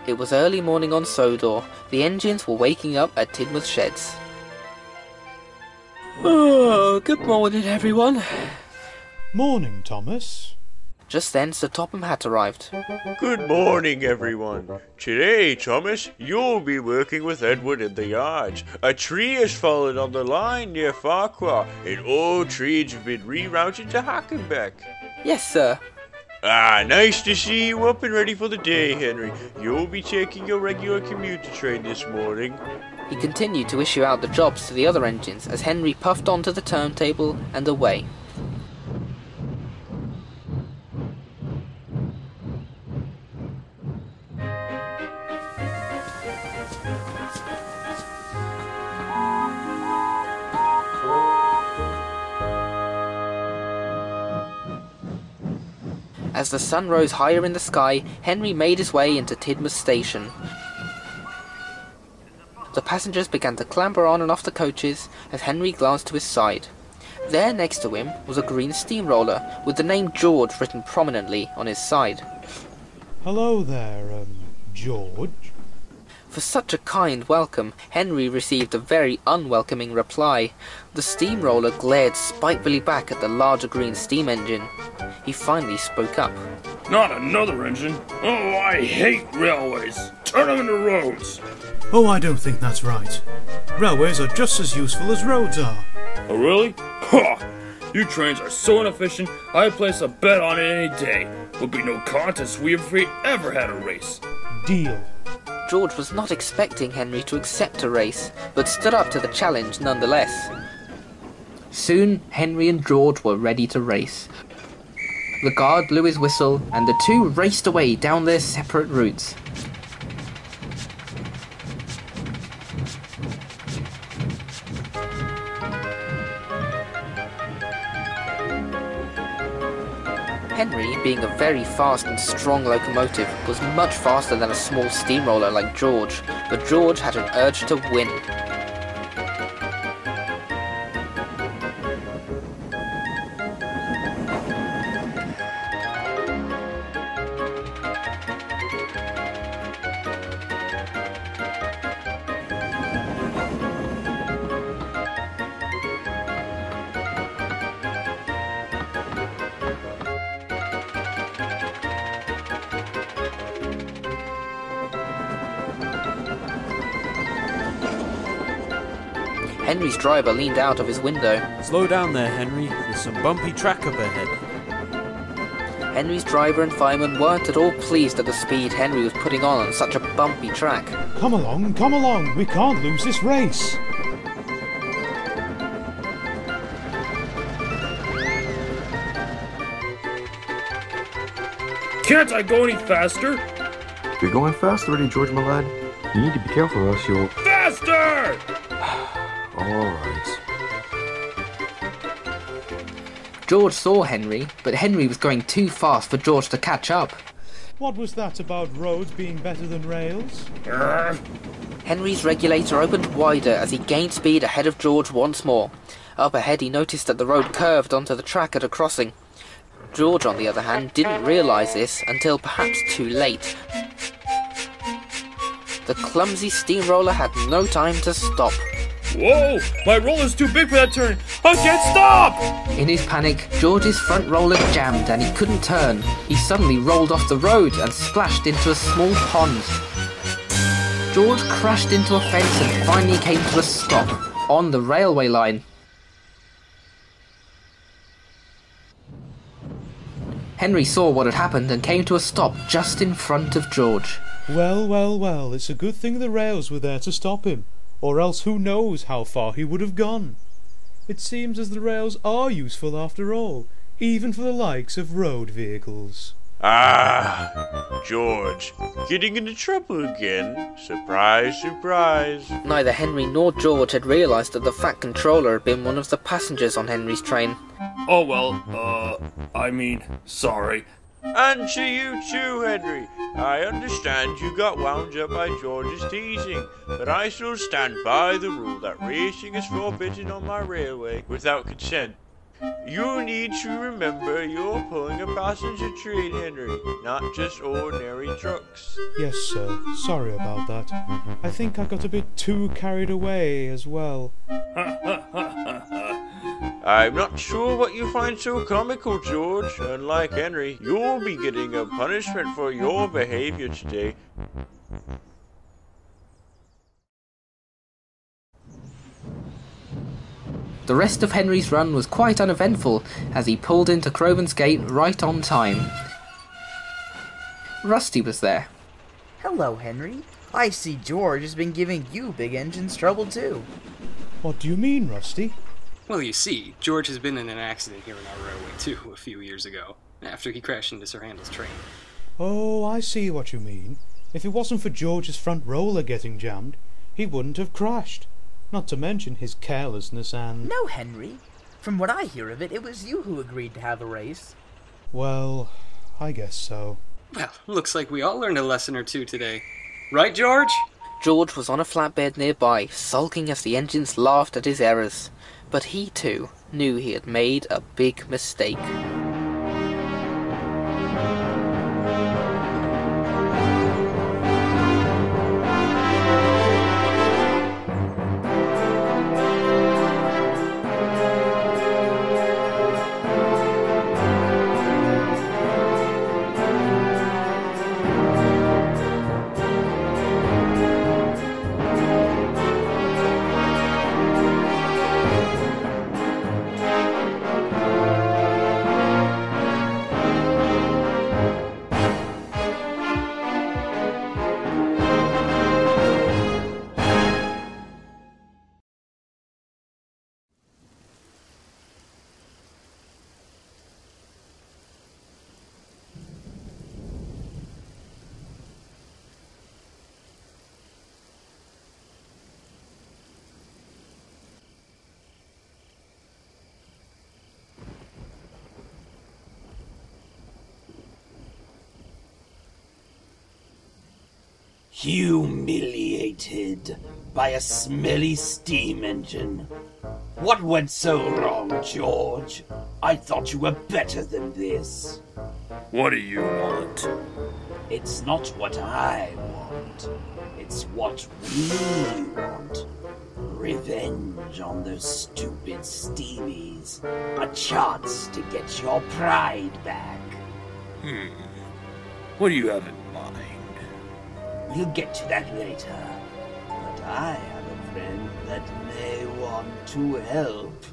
It was early morning on Sodor. The engines were waking up at Tidmouth sheds. Oh, good morning, everyone. Morning, Thomas. Just then, Sir Topham Hatt arrived. Good morning, everyone. Today, Thomas, you'll be working with Edward in the yards. A tree has fallen on the line near Farquhar, and all trains have been rerouted to Hackenbeck. Yes, sir. Ah, nice to see you up and ready for the day, Henry. You'll be taking your regular commuter train this morning. He continued to issue out the jobs to the other engines as Henry puffed onto the turntable and away. As the sun rose higher in the sky, Henry made his way into Tidmouth station. The passengers began to clamber on and off the coaches as Henry glanced to his side. There next to him was a green steamroller with the name George written prominently on his side. Hello there, George. For such a kind welcome, Henry received a very unwelcoming reply. The steamroller glared spitefully back at the larger green steam engine. He finally spoke up. Not another engine! Oh, I hate railways! Turn them into roads! Oh, I don't think that's right. Railways are just as useful as roads are. Oh, really? Ha! You trains are so inefficient, I'd place a bet on it any day. Would be no contest if we ever had a race. Deal. George was not expecting Henry to accept a race, but stood up to the challenge nonetheless. Soon, Henry and George were ready to race. The guard blew his whistle, and the two raced away down their separate routes. Henry, being a very fast and strong locomotive, was much faster than a small steamroller like George, but George had an urge to win. Henry's driver leaned out of his window. Slow down there, Henry. There's some bumpy track up ahead. Henry's driver and fireman weren't at all pleased at the speed Henry was putting on such a bumpy track. Come along, we can't lose this race. Can't I go any faster? You're going fast already, George, my lad. You need to be careful or else you'll... Faster! Alright. George saw Henry, but Henry was going too fast for George to catch up. What was that about roads being better than rails? Henry's regulator opened wider as he gained speed ahead of George once more. Up ahead he noticed that the road curved onto the track at a crossing. George, on the other hand, didn't realise this until perhaps too late. The clumsy steamroller had no time to stop. Whoa! My roller's too big for that turn! I can't stop! In his panic, George's front roller jammed and he couldn't turn. He suddenly rolled off the road and splashed into a small pond. George crashed into a fence and finally came to a stop on the railway line. Henry saw what had happened and came to a stop just in front of George. Well, it's a good thing the rails were there to stop him, or else who knows how far he would have gone. It seems as the rails are useful after all, even for the likes of road vehicles. Ah, George, getting into trouble again. Surprise, surprise. Neither Henry nor George had realised that the Fat Controller had been one of the passengers on Henry's train. Oh well, sorry. And to you too, Henry. I understand you got wound up by George's teasing, but I still stand by the rule that racing is forbidden on my railway without consent. You need to remember you're pulling a passenger train, Henry, not just ordinary trucks. Yes, sir. Sorry about that. I think I got a bit too carried away as well. I'm not sure what you find so comical, George. Unlike Henry, you'll be getting a punishment for your behavior today. The rest of Henry's run was quite uneventful as he pulled into Crowman's Gate right on time. Rusty was there. Hello, Henry. I see George has been giving you big engines trouble too. What do you mean, Rusty? Well, you see, George has been in an accident here in our railway too a few years ago, after he crashed into Sir Handel's train. Oh, I see what you mean. If it wasn't for George's front roller getting jammed, he wouldn't have crashed. Not to mention his carelessness and... No, Henry. From what I hear of it, it was you who agreed to have a race. Well, I guess so. Well, looks like we all learned a lesson or two today. Right, George? George was on a flatbed nearby, sulking as the engines laughed at his errors. But he too knew he had made a big mistake. Humiliated by a smelly steam engine. What went so wrong, George? I thought you were better than this. What do you want? It's not what I want. It's what we want. Revenge on those stupid steamies. A chance to get your pride back. What do you have in mind? We'll get to that later. But I have a friend that may want to help.